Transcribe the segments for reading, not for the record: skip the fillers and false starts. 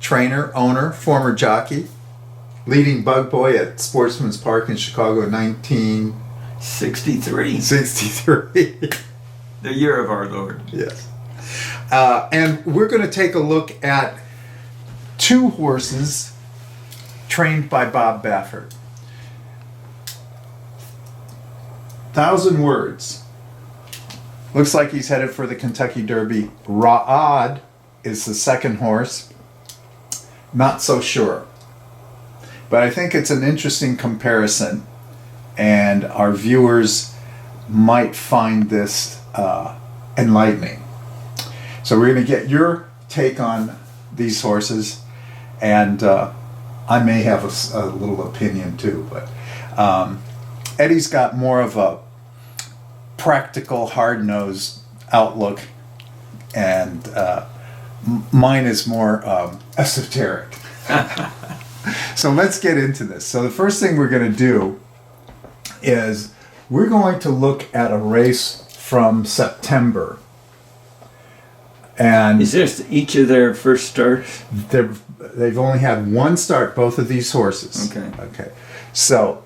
trainer, owner, former jockey, leading bug boy at Sportsman's Park in Chicago in 1963. 63. The year of our Lord. Yes. And we're going to take a look at two horses trained by Bob Baffert. 1,000 Words. Looks like he's headed for the Kentucky Derby. Ra'ad is the second horse. Not so sure. But I think it's an interesting comparison, and our viewers might find this enlightening. So we're going to get your take on these horses, and I may have a little opinion too, but Eddie's got more of a practical, hard-nosed outlook, and mine is more esoteric. So let's get into this. So the first thing we're going to do is we're going to look at a race from September. And is this each of their first starts? They've only had one start, both of these horses. Okay. So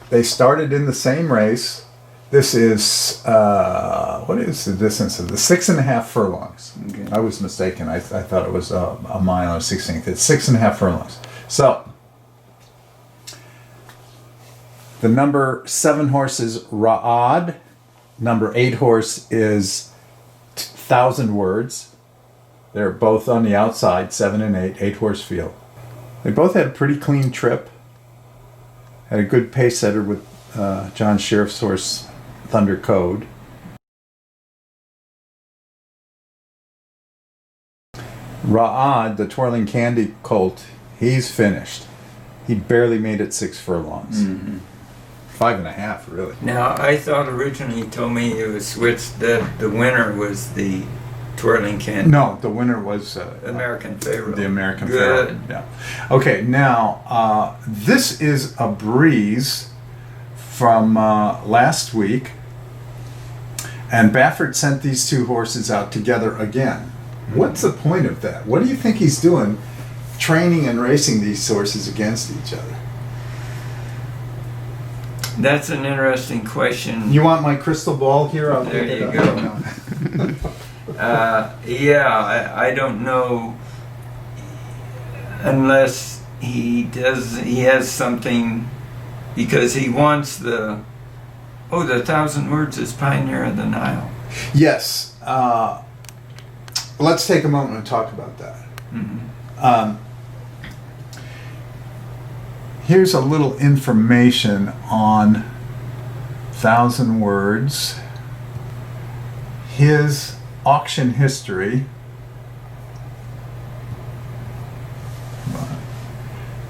they started in the same race. This is, what is the distance of the 6.5 furlongs? Okay. I was mistaken. I thought it was a mile or 16th. It's 6.5 furlongs. So the number 7 horse is Ra'ad. Number 8 horse is 1,000 Words. They're both on the outside, 7 and 8 horse field. They both had a pretty clean trip. Had a good pace setter with John Sheriff's horse, Thunder Code. Ra'ad, the Twirling Candy colt, he's finished. He barely made it 6 furlongs. 5.5, really. Now, I thought originally you told me it was switched, that the winner was the Twirling Candy. No, the winner was American Pharaoh. The American Good. Pharaoh. Yeah. Okay, now this is a breeze from last week, and Baffert sent these two horses out together again. What's the point of that? What do you think he's doing, training and racing these horses against each other? That's an interesting question. You want my crystal ball here? There you go. Yeah, I don't know, unless he has something, because he wants the 1,000 Words is Pioneer of the Nile. Yes. Let's take a moment and talk about that. Here's a little information on 1,000 Words. His auction history.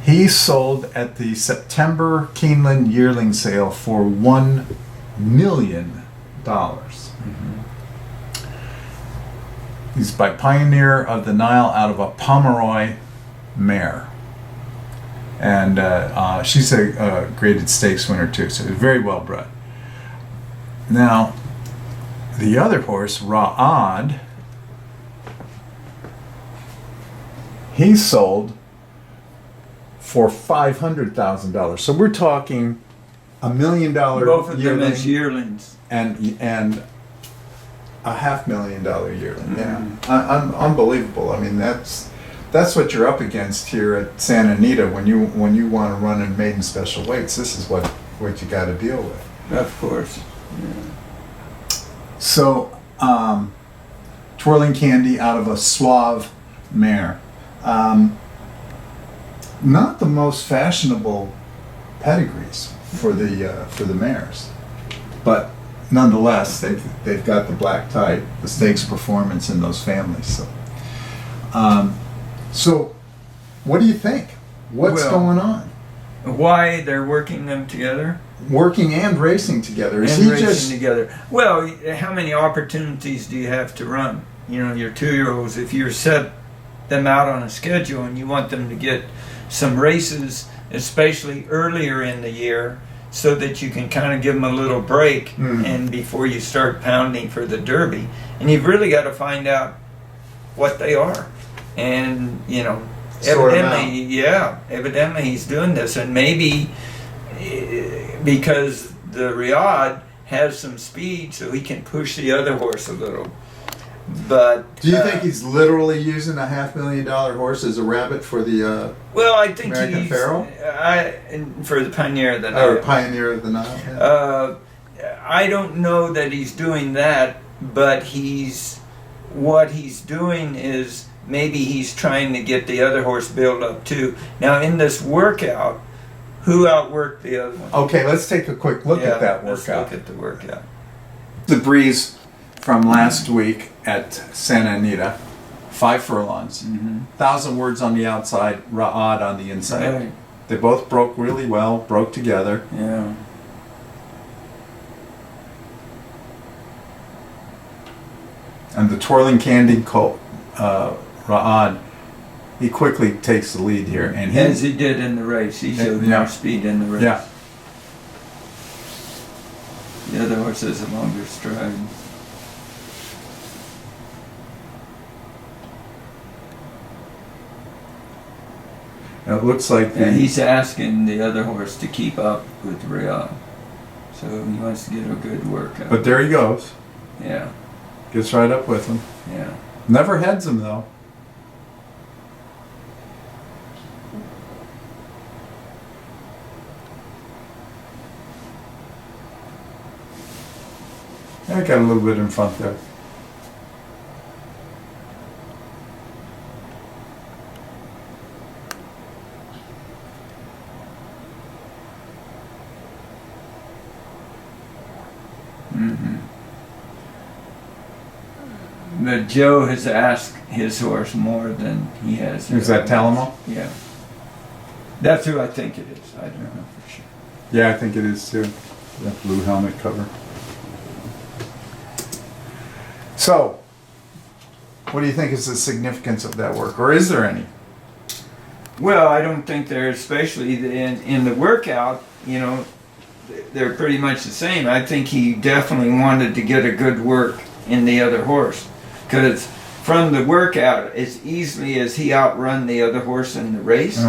He sold at the September Keeneland yearling sale for $1 million. He's by Pioneer of the Nile out of a Pomeroy mare. And she's a graded stakes winner too, so very well bred. Now, the other horse, Ra'ad, he sold for $500,000. So we're talking $1 million both of them as yearlings, and a $500,000 yearling. Yeah, unbelievable. I mean, that's what you're up against here at Santa Anita when you want to run in maiden special weights. This is what you got to deal with. Of course. Yeah. So, Twirling Candy out of a Suave mare. Not the most fashionable pedigrees for the mares, but nonetheless they've got the black type, the stakes performance in those families. So, what do you think? What's going on? Why they're working them together? Working and racing together. Together. Well, how many opportunities do you have to run? You know, your 2-year-olds, if you set them out on a schedule and you want them to get some races, especially earlier in the year, so that you can kind of give them a little break and before you start pounding for the Derby. And you've really got to find out what they are. and Sort 'em out. evidently he's doing this, and maybe because the Riyadh has some speed, so he can push the other horse a little. But Do you think he's literally using a $500,000 horse as a rabbit for the well, I think American he's Pharoah? For the Pioneer of the or Nile. Pioneer of the Nile? Yeah. I don't know that he's doing that, but what he's doing is maybe he's trying to get the other horse built up too. Now in this workout, who outworked the other one? Okay, let's take a quick look at that Let's workout. look at the workout. The breeze from last week at Santa Anita, 5 furlongs, 1,000 words on the outside, Ra'ad on the inside. Right. They both broke really well, broke together. Yeah. And the twirling candy colt, Ra'ad, he quickly takes the lead here. And As he did in the race. He showed Yeah. more speed in the race. Yeah. The other horse has a longer stride. It looks like And he's asking the other horse to keep up with Riyadh. So he wants to get a good workout. but there he goes. Yeah, Gets right up with him. yeah. Never heads him though. I got a little bit in front there. But Joe has asked his horse more than he has. Is that Talamo? Yeah. That's who I think it is. I don't know for sure. Yeah, I think it is too. That blue helmet cover. So, what do you think is the significance of that work, or is there any? Well, I don't think they're, especially in the workout, they're pretty much the same. I think he definitely wanted to get a good work in the other horse. Because from the workout, as easily as he outrun the other horse in the race,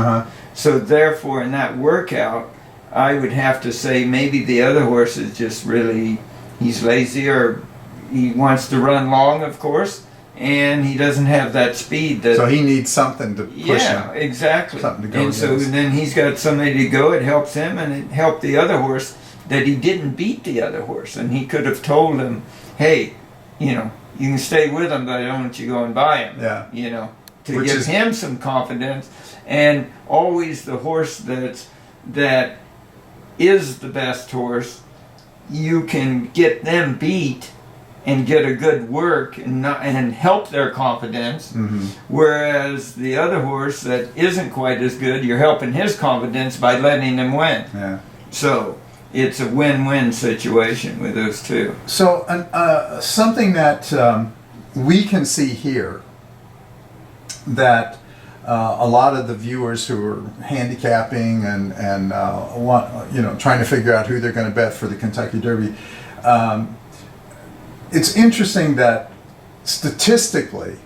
so therefore in that workout, I would have to say maybe the other horse is just really, he's lazy, or he wants to run long, of course, and he doesn't have that speed. So he needs something to push him. Yeah, exactly. Something to go and so against. then he's got somebody to go. It helps him, and it helped the other horse that he didn't beat the other horse, and he could have told him, "Hey, you can stay with him, but I don't want you going by him." Yeah. To Which give is- him some confidence, and always the horse that is the best horse, you can get them beat and get a good work and help their confidence. Whereas the other horse that isn't quite as good, you're helping his confidence by letting him win. Yeah. So it's a win-win situation with those two. So something that we can see here that a lot of the viewers who are handicapping and want, trying to figure out who they're going to bet for the Kentucky Derby, it's interesting that statistically,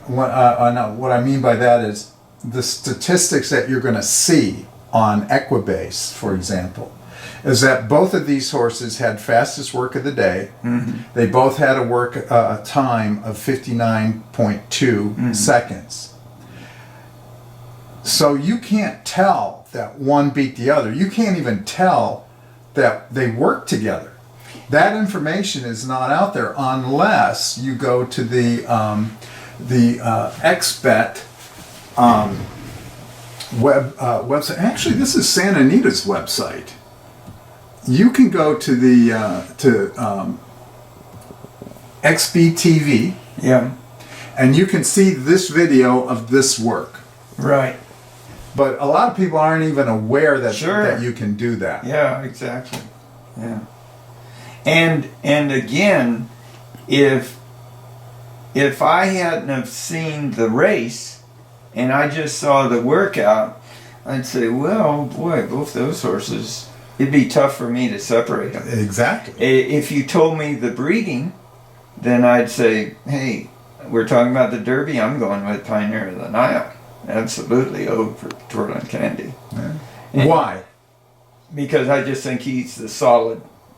what I mean by that is the statistics that you're going to see on Equibase, for example, is that both of these horses had fastest work of the day. They both had a time of 59.2 seconds. So you can't tell that one beat the other. You can't even tell that they worked together. That information is not out there unless you go to the XBet website. Actually, this is Santa Anita's website. You can go to the XBTV, Yeah. and you can see this video of this work. Right. But a lot of people aren't even aware that Sure. that you can do that. Yeah, exactly. Yeah. And again, if I hadn't have seen the race and I just saw the workout, I'd say, well, boy, both those horses, it'd be tough for me to separate them. Exactly. If you told me the breeding, then I'd say, hey, we're talking about the Derby, I'm going with Pioneer of the Nile. Absolutely over Twirling Candy. Yeah. And- Why? Because I just think he's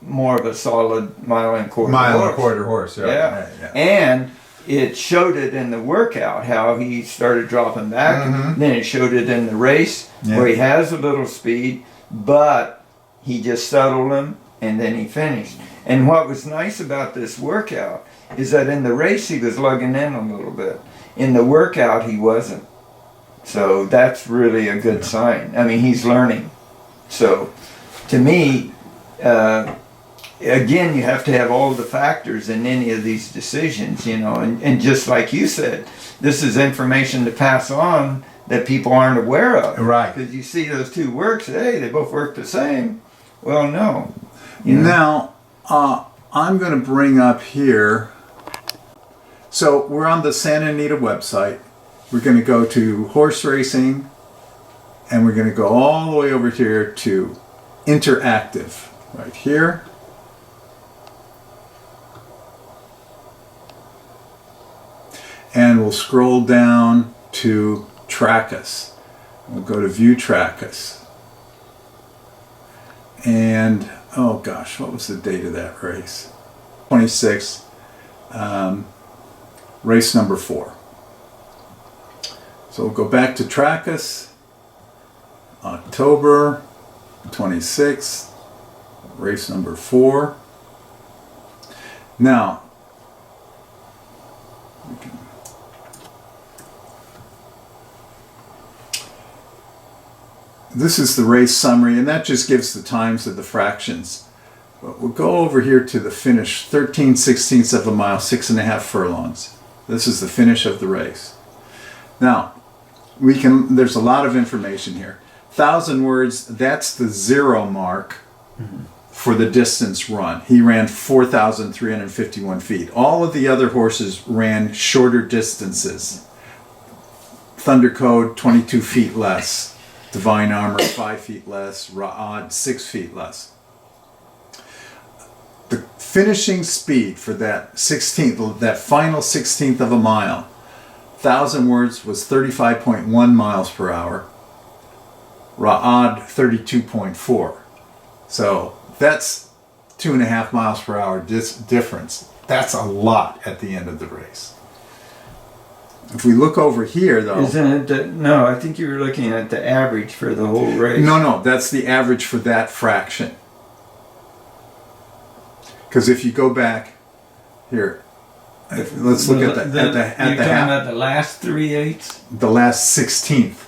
more of a solid mile and quarter horse. Yeah. And it showed it in the workout how he started dropping back. Mm-hmm. Then it showed it in the race where he has a little speed, but he just settled him and then he finished. And what was nice about this workout is that in the race he was lugging in a little bit. In the workout he wasn't. So that's really a good sign. I mean, he's learning. So to me, again, you have to have all the factors in any of these decisions, you know, and just like you said, this is information to pass on that people aren't aware of. Right. Because you see those two works, hey, they both work the same. Well, no. You know? Now, I'm going to bring up here, so we're on the Santa Anita website. We're going to go to horse racing, and we're going to go all the way over here to interactive, right here. And we'll scroll down to Trackus. We'll go to view Trackus. And, oh gosh, what was the date of that race? 26, race number 4. So we'll go back to Trackus, October 26th, race number 4. Now, this is the race summary, and that just gives the times of the fractions. But we'll go over here to the finish, 13/16 of a mile, 6.5 furlongs. This is the finish of the race. Now, there's a lot of information here. 1,000 words, that's the 0 mark for the distance run. He ran 4,351 feet. All of the other horses ran shorter distances. Thunder Code, 22 feet less. Divine Armor, 5 feet less. Ra'ad, 6 feet less. The finishing speed for that 16th, that final 16th of a mile, 1,000 words was 35.1 miles per hour. Ra'ad, 32.4. So that's 2.5 miles per hour difference. That's a lot at the end of the race. If we look over here, though... Isn't it no, I think you were looking at the average for the whole race. No, that's the average for that fraction. Because if you go back here, let's look at the You're talking about the last 3/8? The last 16th.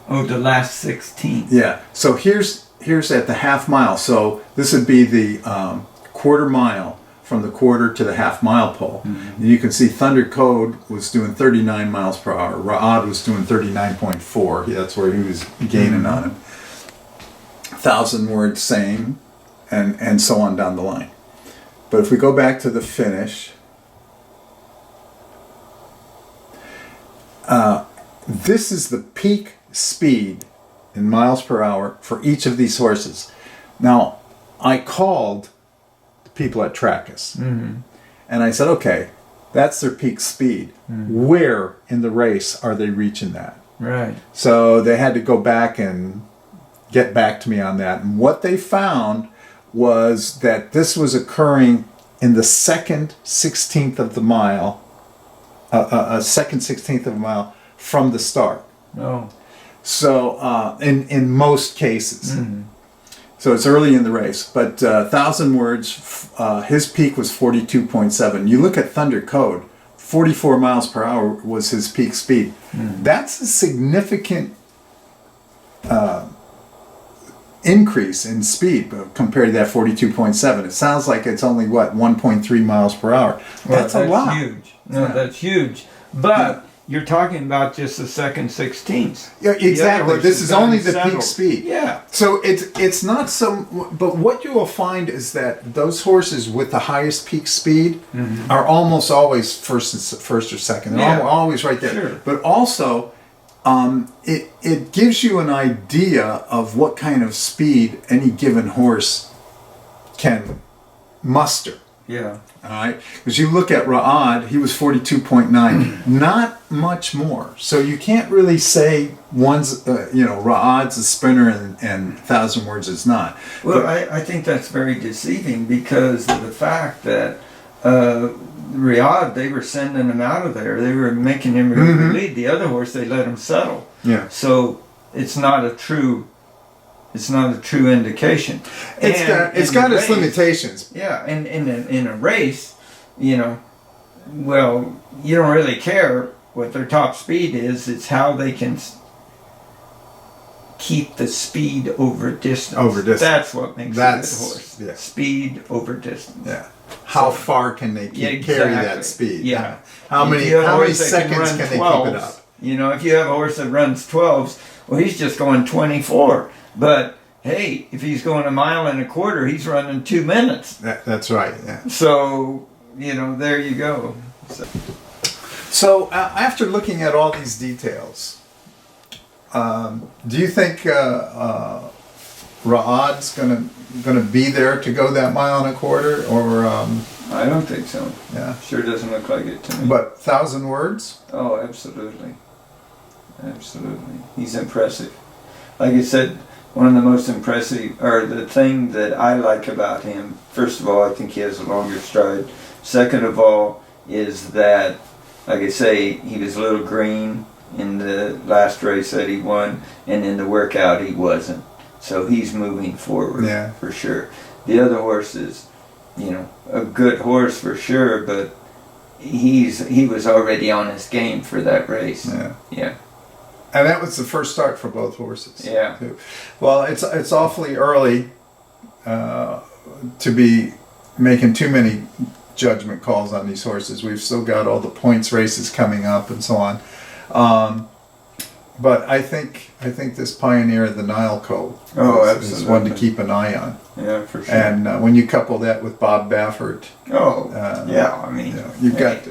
Oh, the last 16th. Yeah. So here's at the half mile. So this would be the quarter mile from the quarter to the half mile pole. Mm-hmm. And you can see Thunder Code was doing 39 miles per hour. Ra'ad was doing 39.4. That's where he was gaining on him. 1,000 words, same, and so on down the line. But if we go back to the finish, this is the peak speed in miles per hour for each of these horses. Now, I called the people at Trackus, and I said, okay, that's their peak speed. Where in the race are they reaching that? Right. So they had to go back and get back to me on that. And what they found was that this was occurring in the second 16th of the mile, second 16th of a mile from the start. Oh. So in most cases. So it's early in the race, but 1,000 words, his peak was 42.7. You look at Thunder Code, 44 miles per hour was his peak speed. That's a significant increase in speed compared to that 42.7. It sounds like it's only, 1.3 miles per hour. That's a lot. That's huge. No, that's huge. But you're talking about just the second 16th. Yeah, exactly. This is only the peak speed. Yeah. So it's not so. But what you will find is that those horses with the highest peak speed are almost always first or second. They're always right there. Sure. But also, it gives you an idea of what kind of speed any given horse can muster. Yeah. All right, because you look at Ra'ad, he was 42.9, not much more. So you can't really say one's, Ra'ad's a sprinter and 1,000 words is not. Well, I think that's very deceiving because of the fact that Riyadh, they were sending him out of there. They were making him lead. The other horse, they let him settle. Yeah. So it's not a true indication. It's got its limitations. Yeah, and in a race, well, you don't really care what their top speed is. It's how they can keep the speed over distance. That's what makes a good horse. Yeah. Speed over distance. Yeah. How far can they carry that speed? Yeah. How many seconds can they keep it up? If you have a horse that runs 12s, well, he's just going 24. But hey, if he's going 1.25 miles, he's running 2 minutes. That's right. Yeah. So there you go. So after looking at all these details, do you think Ra'ad's gonna be there to go that 1.25 miles, or? I don't think so. Yeah. Sure doesn't look like it to me. But 1,000 words? Oh, absolutely. Absolutely. He's impressive. Like I said, one of the most impressive, or the thing that I like about him, first of all, I think he has a longer stride. Second of all, is that, like I say, he was a little green in the last race that he won, and in the workout he wasn't. So he's moving forward, for sure. The other horse is, a good horse for sure, but he was already on his game for that race. Yeah. And that was the first start for both horses. Yeah. Too. Well, it's awfully early to be making too many judgment calls on these horses. We've still got all the points races coming up and so on. But I think this Pioneer of the Nile Colt is one to keep an eye on. Yeah, for sure. And when you couple that with Bob Baffert, you've got.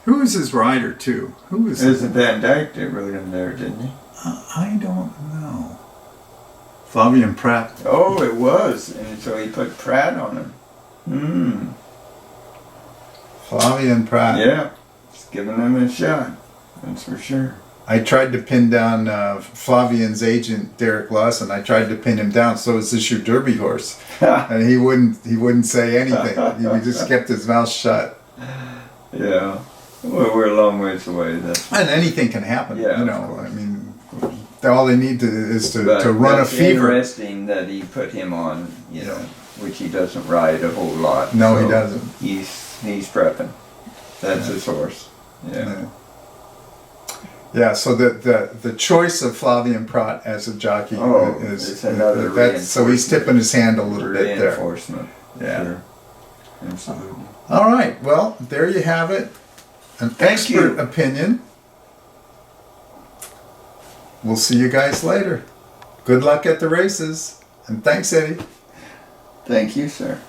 Who is his rider too? Who is? It was Van Dyke that rode him there, didn't he? I don't know. Flavien Prat. Oh, it was, and so he put Prat on him. Flavien Prat. Yeah, just giving him a shot. That's for sure. I tried to pin down Flavien's agent, Derek Lawson. I tried to pin him down. So is this your Derby horse? And he wouldn't say anything. He just kept his mouth shut. Yeah. Well, we're a long ways away. And anything can happen. Yeah, I mean, all they need is to run a fever. Interesting that he put him on, which he doesn't ride a whole lot. No, he doesn't. He's prepping. That's his horse. Yeah. Yeah, so the choice of Flavien Prat as a jockey is another so he's tipping his hand a little bit there. Reinforcement. Yeah. Sure. Absolutely. All right. Well, there you have it. An expert opinion. We'll see you guys later. Good luck at the races. And thanks, Eddie. Thank you, sir.